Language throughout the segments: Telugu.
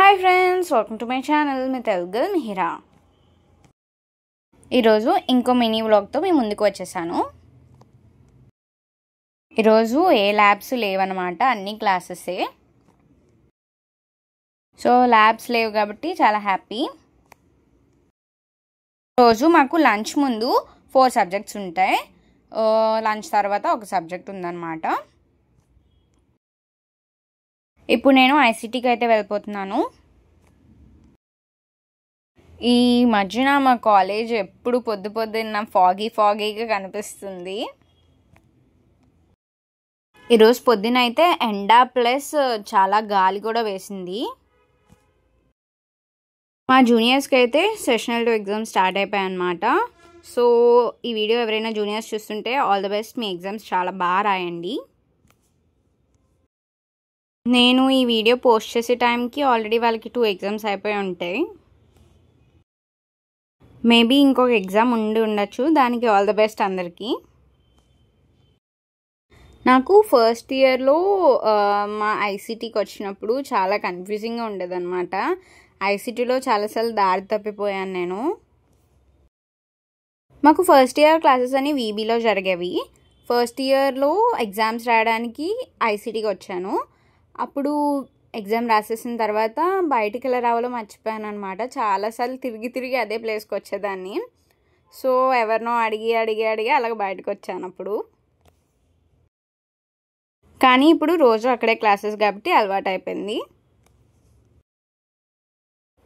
Hi friends, welcome to my channel మీ తెలుగు మిహిరా. ఈరోజు ఇంకో మినీ వ్లాగ్తో మీ ముందుకు వచ్చేసాను. ఈరోజు ఏ ల్యాబ్స్ లేవన్నమాట, అన్ని క్లాసెసే. సో ల్యాబ్స్ లేవు కాబట్టి చాలా హ్యాపీ. రోజు మాకు లంచ్ ముందు 4 సబ్జెక్ట్స్ ఉంటాయి. లంచ్ తర్వాత ఒక సబ్జెక్ట్ ఉందన్నమాట. ఇప్పుడు నేను ఐసీటీకి అయితే వెళ్ళిపోతున్నాను. ఈ మధ్యన మా కాలేజ్ ఎప్పుడు పొద్దున్న ఫాగీగా కనిపిస్తుంది. ఈరోజు పొద్దున అయితే ఎండ ప్లస్ చాలా గాలి కూడా వేసింది. మా జూనియర్స్కి అయితే సెషనల్ 2 ఎగ్జామ్స్ స్టార్ట్ అయిపోయాయి అన్నమాట. సో ఈ వీడియో ఎవరైనా జూనియర్స్ చూస్తుంటే all the best, me exams చాలా బాగా రాయండి. నేను ఈ వీడియో పోస్ట్ చేసే టైంకి ఆల్రెడీ వాళ్ళకి 2 ఎగ్జామ్స్ అయిపోయి ఉంటాయి. మేబీ ఇంకొక ఎగ్జామ్ ఉండొచ్చు. దానికి ఆల్ ది బెస్ట్ అందరికీ. నాకు ఫస్ట్ ఇయర్లో మా ఐసీటీకి వచ్చినప్పుడు చాలా కన్ఫ్యూజింగ్గా ఉండేదన్నమాట. ఐసీటీలో చాలాసార్లు దారి తప్పిపోయాను నేను. మాకు ఫస్ట్ ఇయర్ క్లాసెస్ అని వీబీలో జరిగేవి. ఫస్ట్ ఇయర్లో ఎగ్జామ్స్ రాయడానికి ఐసీటీకి వచ్చాను. అప్పుడు ఎగ్జామ్ రాసేసిన తర్వాత బయటికి ఎలా రావాలో మర్చిపోయాను అనమాట. చాలాసార్లు తిరిగి అదే ప్లేస్కి వచ్చేదాన్ని. సో ఎవరినో అడిగి అలాగ బయటకు వచ్చాను అప్పుడు. కానీ ఇప్పుడు రోజు అక్కడే క్లాసెస్ కాబట్టి అలవాటు అయిపోయింది.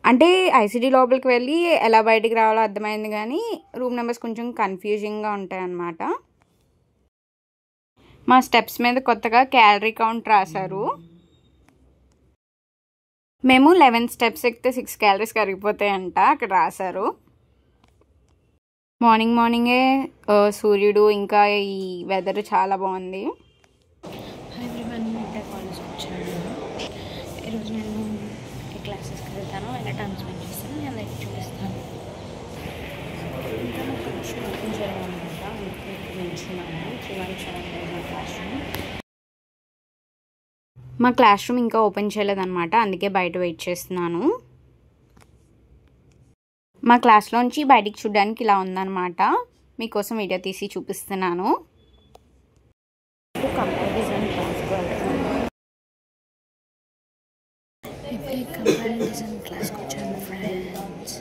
అంటే ఐసీటీ లోపలికి వెళ్ళి ఎలా బయటికి రావాలో అర్థమైంది, కానీ రూమ్ నెంబర్స్ కొంచెం కన్ఫ్యూజింగ్గా ఉంటాయి అన్నమాట. మా స్టెప్స్ మీద కొత్తగా క్యాలరీ కౌంట్ రాశారు. మేము 11 స్టెప్స్ ఎక్కితే 6 క్యాలరీస్ కరిగిపోతాయంట అక్కడ రాశారు. మార్నింగే సూర్యుడు ఇంకా ఈ వెదర్ చాలా బాగుంది. కాలేజ్ వచ్చాను. ఈరోజు నేను ఈ క్లాసెస్కి వెళ్తాను, ఎలా టైం స్పెండ్ చేస్తాను నేను అయితే చూపిస్తాను. ఇంకా నాకు కొంచెం ఓపెన్ చేయాలన్నమాట. నిల్చున్నాను 317 క్లాస్ రూమ్. మా క్లాస్ రూమ్ ఇంకా ఓపెన్ చేయలేదన్నమాట, అందుకే బయట వెయిట్ చేస్తున్నాను. మా క్లాస్లోంచి బయటికి చూడడానికి ఇలా ఉందన్నమాట. మీకోసం వీడియో తీసి చూపిస్తున్నాను. కంప్యూటర్ డిజైన్ క్లాస్కి వచ్చాను ఫ్రెండ్స్.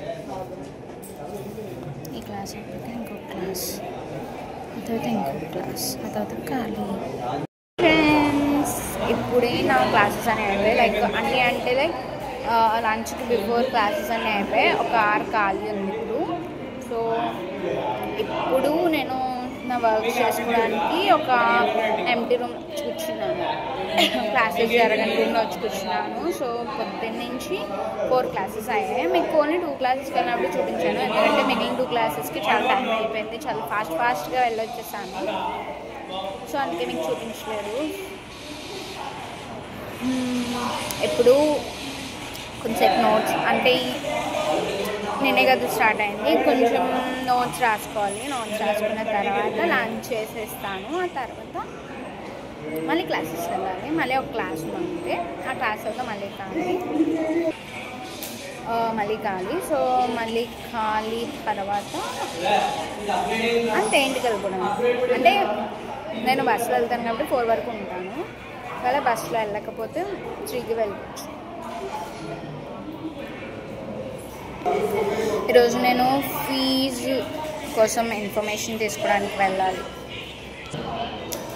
ఈ క్లాస్ అయిపోతే ఇంకొక క్లాస్, ఆ తర్వాత ఇంకొక క్లాస్, ఆ తర్వాత ఖాళీ. ఫ్రెండ్స్, ఇప్పుడే నా క్లాసెస్ అని అయిపోయాయి. అన్నీ అంటే లంచ్కి బిఫోర్ క్లాసెస్ అన్నీ అయిపోయాయి. ఒక 6 ఖాళీ ఉంది ఇప్పుడు. సో ఇప్పుడు నేను నా వర్క్ చేసుకోవడానికి ఒక ఎంటీ రూమ్ కూర్చున్నాను. క్లాసెస్ జరగకుండా వచ్చి కూర్చున్నాను. సో పొద్దున్న నుంచి 4 క్లాసెస్ అయ్యాయి. మీకు ఓన్లీ 2 క్లాసెస్కి వెళ్ళినప్పుడు చూపించాను, ఎందుకంటే మిగిలిన 2 క్లాసెస్కి చాలా టైం అయిపోయింది. చాలా ఫాస్ట్గా వెళ్ళొచ్చేసాను. సో అందుకే మీకు చూపించలేదు. ఇప్పుడు కొంచెంసేపు నోట్స్, అంటే నిన్నే కదా స్టార్ట్ అయింది, కొంచెం నోట్స్ రాసుకోవాలి. నోట్స్ రాసుకున్న తర్వాత లంచ్ చేసేస్తాను. ఆ తర్వాత మళ్ళీ క్లాసెస్ వెళ్ళాలి. మళ్ళీ ఒక క్లాస్ ఉంటే ఆ క్లాస్ వల్ల మళ్ళీ ఖాళీ. సో మళ్ళీ ఖాళీ తర్వాత అంతే, ఇంటికి వెళ్ళిపోవడం. అంటే నేను బస్సులో వెళ్తాను కాబట్టి 4 వరకు ఉంటాను. ఒకవేళ బస్సులో వెళ్ళకపోతే 3కి వెళ్ళవచ్చు. ఈరోజు నేను ఫీజు కోసం ఇన్ఫర్మేషన్ తీసుకోవడానికి వెళ్ళాలి.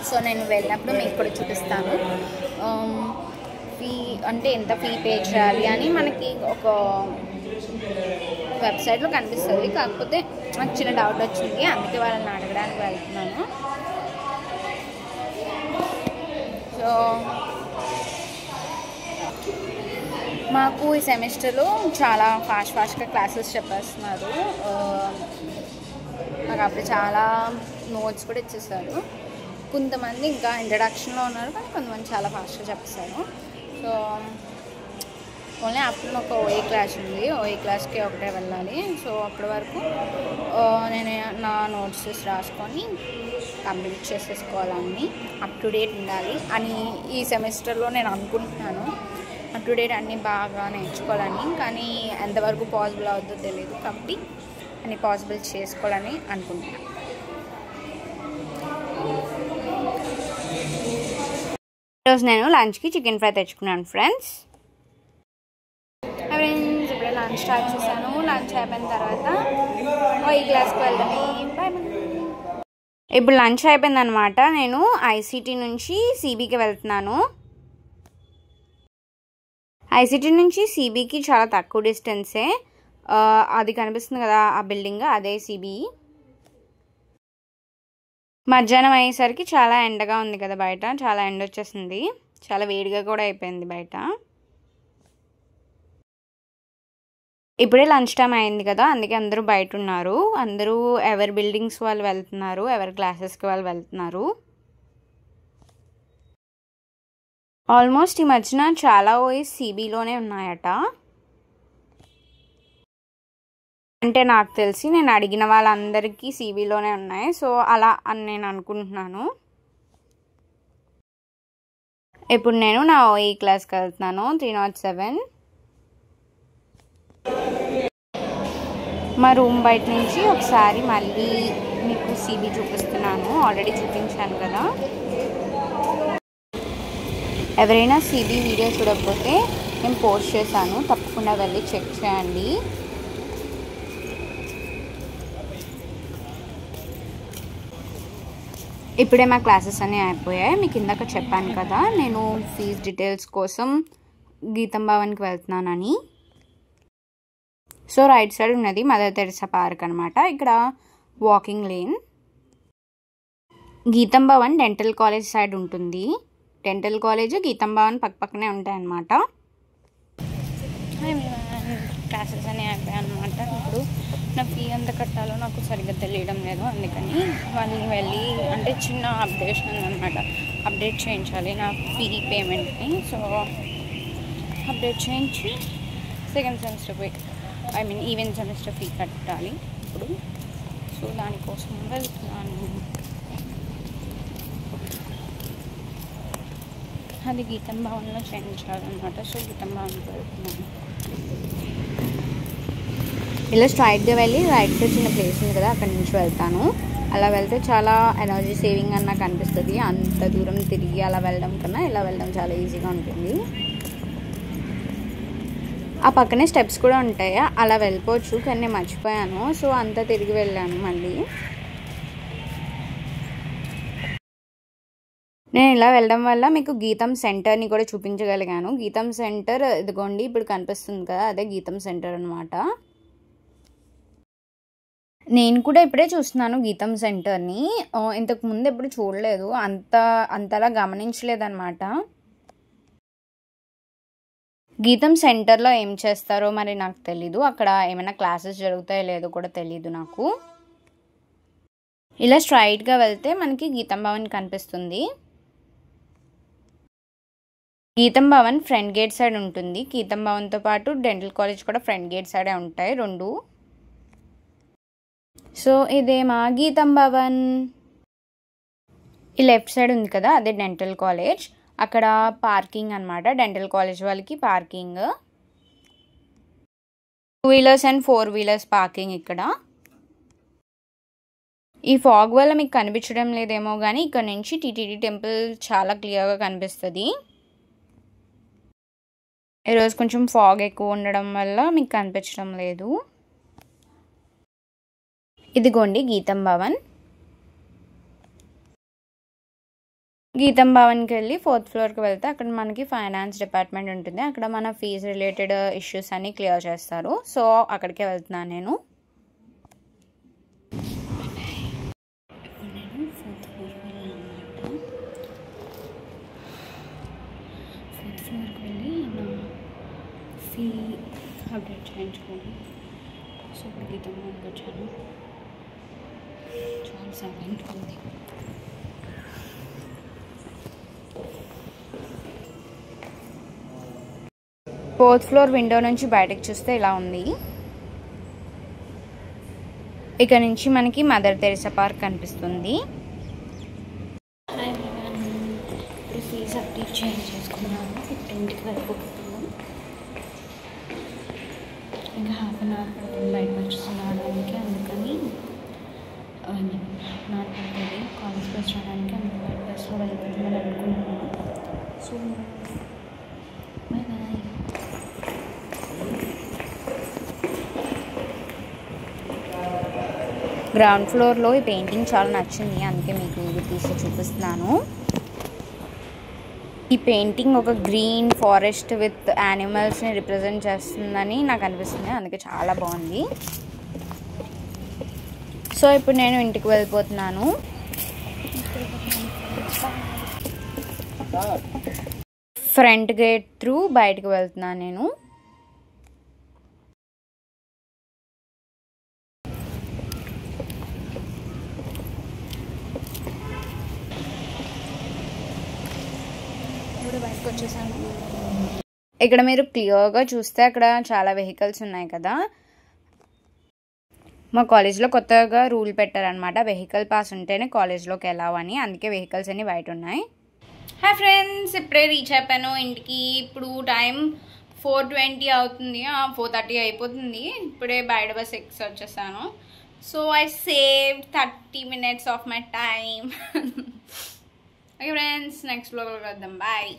సో నేను వెళ్ళినప్పుడు మీకు కూడా చూపిస్తాను. ఫీ అంటే ఎంత ఫీ పే చేయాలి అని మనకి ఒక వెబ్సైట్లో కనిపిస్తుంది. కాకపోతే నాకు చిన్న డౌట్ వచ్చింది, అందుకే వాళ్ళని అడగడానికి వెళ్తున్నాను. సో మాకు ఈ సెమిస్టర్లో చాలా ఫాస్ట్గా క్లాసెస్ చెప్పేస్తున్నారు. నాకు అప్పుడు చాలా నోట్స్ కూడా ఇచ్చేస్తారు. కొంతమంది ఇంకా ఇంట్రడక్షన్లో ఉన్నారు, కానీ కొంతమంది చాలా ఫాస్ట్గా చెప్పేస్తారు. సో ఓన్లీ ఆఫ్టర్నూన్ ఒక ఓఏ క్లాస్ ఉంది. ఓఏ క్లాస్కి ఒకటే వెళ్ళాలి. సో అప్పటి వరకు నేను నా నోట్స్ రాసుకొని కంప్లీట్ చేసేసుకోవాలని, అప్ టు డేట్ ఉండాలి అని ఈ సెమిస్టర్లో నేను అనుకుంటున్నాను. టు డేట్ అన్నీ బాగా నేర్చుకోవాలని, కానీ ఎంతవరకు పాసిబుల్ అవుతుందో తెలియదు కాబట్టి అన్నీ పాసిబుల్ చేసుకోవాలని అనుకుంటున్నాను. ఈరోజు నేను లంచ్కి చికెన్ ఫ్రై తెచ్చుకున్నాను ఫ్రెండ్స్. ఇప్పుడే లంచ్ స్టార్ట్ చేశాను. లంచ్ అయిపోయిన తర్వాత ఈ క్లాస్కి వెళ్ళాలి. బాయ్. ఇప్పుడు లంచ్ అయిపోయింది అనమాట. నేను ఐసిటీ నుంచి సిబికి వెళ్తున్నాను. ఐసిటీ నుంచి సిబికి చాలా తక్కువ డిస్టెన్సే. అది కనిపిస్తుంది కదా ఆ బిల్డింగ్, అదే సిబి. మధ్యాహ్నం అయ్యేసరికి చాలా ఎండగా ఉంది కదా బయట, చాలా ఎండ వచ్చేసింది, చాలా వేడిగా కూడా అయిపోయింది బయట. ఇప్పుడే లంచ్ టైం అయింది కదా, అందుకే అందరూ బయట ఉన్నారు. అందరూ ఎవరి బిల్డింగ్స్ వాళ్ళు వెళ్తున్నారు, ఎవరి క్లాసెస్కి వాళ్ళు వెళ్తున్నారు. ఆల్మోస్ట్ ఈ మధ్యన చాలా ఓఎస్ సిబిలోనే ఉన్నాయట. అంటే నాకు తెలిసి నేను అడిగిన వాళ్ళందరికీ సిబిలోనే ఉన్నాయి. సో అలా అని నేను అనుకుంటున్నాను. ఇప్పుడు నేను నా ఓఈ క్లాస్కి వెళ్తున్నాను, 307. మా రూమ్ బయట నుంచి ఒకసారి మళ్ళీ మీకు సిబి చూపిస్తున్నాను. ఆల్రెడీ చూపించాను కదా. ఎవరైనా సిబి వీడియో చూడకపోతే నేను పోస్ట్ చేశాను, తప్పకుండా వెళ్ళి చెక్ చేయండి. ఇప్పుడే మా క్లాసెస్ అన్నీ అయిపోయాయి. మీకు ఇందాక చెప్పాను కదా నేను ఫీజ్ డీటెయిల్స్ కోసం గీతం భవన్కి వెళ్తున్నానని. సో రైట్ సైడ్ ఉన్నది మదర్ తెరిసా పార్క్ అనమాట. ఇక్కడ వాకింగ్ లేన్. గీతం భవన్ డెంటల్ కాలేజ్ సైడ్ ఉంటుంది. డెంటల్ కాలేజ్ గీతం భవన్ పక్కనే ఉంటాయి అన్నమాట. క్లాసెస్ అన్నీ అయిపోయాయి అనమాట. ఇప్పుడు నా ఫీ ఎంత కట్టాలో నాకు సరిగ్గా తెలియడం లేదు, అందుకని వాళ్ళని వెళ్ళి అంటే చిన్న అప్డేషన్ అనమాట, అప్డేట్ చేయించాలి నా ఫీ పేమెంట్ని. సో అప్డేట్ చేయించి second semester even semester fee కట్టాలి ఇప్పుడు. సో దానికోసం వెళ్తున్నాను. అది గీతం భవన్లో చేయించాలన్నమాట. సో గీతం భవన్కి వెళ్తున్నాను. ఇలా స్ట్రైట్గా వెళ్ళి రైట్గా చిన్న ప్లేస్ ఉంది కదా, అక్కడి నుంచి వెళ్తాను. అలా వెళ్తే చాలా ఎనర్జీ సేవింగ్ అని నాకు అనిపిస్తుంది. అంత దూరం తిరిగి అలా వెళ్ళడం కన్నా ఇలా వెళ్ళడం చాలా ఈజీగా ఉంటుంది. ఆ పక్కనే స్టెప్స్ కూడా ఉంటాయి, అలా వెళ్ళిపోవచ్చు, కానీ నేను మర్చిపోయాను. సో అంతా తిరిగి వెళ్ళాను మళ్ళీ. నేను ఇలా వెళ్ళడం వల్ల మీకు గీతం సెంటర్ని కూడా చూపించగలిగాను. గీతం సెంటర్ ఇదిగోండి ఇప్పుడు కనిపిస్తుంది కదా, అదే గీతం సెంటర్ అనమాట. నేను కూడా ఇప్పుడే చూస్తున్నాను గీతం సెంటర్ని. ఇంతకు ముందు ఎప్పుడు చూడలేదు, అంతలా గమనించలేదన్నమాట. గీతం సెంటర్లో ఏం చేస్తారో మరి నాకు తెలీదు. అక్కడ ఏమైనా క్లాసెస్ జరుగుతాయో లేదో కూడా తెలీదు నాకు. ఇలా స్ట్రైట్గా వెళ్తే మనకి గీతం భవన్ కనిపిస్తుంది. గీతం భవన్ ఫ్రంట్ గేట్ సైడ్ ఉంటుంది. గీతం భవన్తో పాటు డెంటల్ కాలేజ్ కూడా ఫ్రంట్ గేట్ సైడే ఉంటాయి రెండు. సో ఇదే మా గీతం భవన్. ఈ లెఫ్ట్ సైడ్ ఉంది కదా, అదే డెంటల్ కాలేజ్. అక్కడ పార్కింగ్ అనమాట, డెంటల్ కాలేజ్ వాళ్ళకి parking. 2 wheelers and 4 wheelers parking ఇక్కడ. ఈ ఫాగ్ వల్ల మీకు కనిపించడం లేదేమో కానీ ఇక్కడ నుంచి టీటీడీ టెంపుల్ చాలా క్లియర్గా కనిపిస్తుంది. ఈరోజు కొంచెం ఫాగ్ ఎక్కువ ఉండడం వల్ల మీకు కనిపించడం లేదు. ఇదిగోండి గీతం భవన్. గీతం భవన్కి వెళ్ళి 4th ఫ్లోర్కి వెళ్తే అక్కడ మనకి ఫైనాన్స్ డిపార్ట్మెంట్ ఉంటుంది. అక్కడ మన ఫీజు రిలేటెడ్ ఇష్యూస్ అన్నీ క్లియర్ చేస్తారు. సో అక్కడికే వెళ్తున్నాను నేను. ఫీ అప్డేట్ చేయించుకోండి. సో ఇప్పుడు గీతం భవన్కి వచ్చాను. చాలా సైలెంట్ ఉంది. ఫోర్త్ ఫ్లోర్ విండో నుంచి బయటకు చూస్తే ఇలా ఉంది. ఇక్కడ నుంచి మనకి మదర్ తెరిసా పార్క్ కనిపిస్తుంది. ఇప్పుడు ఫీజు అప్డేట్ చేంజ్ చేసుకున్నాను. 15కి వరకు ఇంకా హాఫ్ అన్ అవర్ పడుతుంది బయటకు వచ్చి రావడానికి. అందుకని నాకు పడుతుంది కాలేజ్ బస్ రావడానికి. అందుకు బయట బస్లో వెళ్ళిపోతుందని అనుకుంటున్నాను. So bye bye. గ్రౌండ్ ఫ్లోర్లో ఈ పెయింటింగ్ చాలా నచ్చింది, అందుకే మీకు ఇది తీసి చూపిస్తున్నాను. ఈ పెయింటింగ్ ఒక గ్రీన్ ఫారెస్ట్ విత్ యానిమల్స్ని రిప్రజెంట్ చేస్తుందని నాకు అనిపిస్తుంది, అందుకే చాలా బాగుంది. సో ఇప్పుడు నేను ఇంటికి వెళ్ళిపోతున్నాను. ఫ్రంట్ గేట్ త్రూ బయటకు వెళ్తున్నాను నేను. బయటకు వచ్చేసాను. ఇక్కడ మీరు క్లియర్గా చూస్తే అక్కడ చాలా వెహికల్స్ ఉన్నాయి కదా. మా కాలేజ్లో కొత్తగా రూల్ పెట్టారనమాట, వెహికల్ పాస్ ఉంటేనే కాలేజ్లోకి వెళ్ళావని. అందుకే వెహికల్స్ అన్నీ బయట ఉన్నాయి. హాయ్ ఫ్రెండ్స్, ఇప్పుడే రీచ్ అయిపోయాను ఇంటికి. ఇప్పుడు టైం 4:20 అవుతుంది, 4:30 అయిపోతుంది. ఇప్పుడే బయట బస్ ఎక్కి వచ్చేసాను. So I save 30 minutes of my time. Okay friends, next బ్లాగ్లో కలుద్దాం. బాయ్.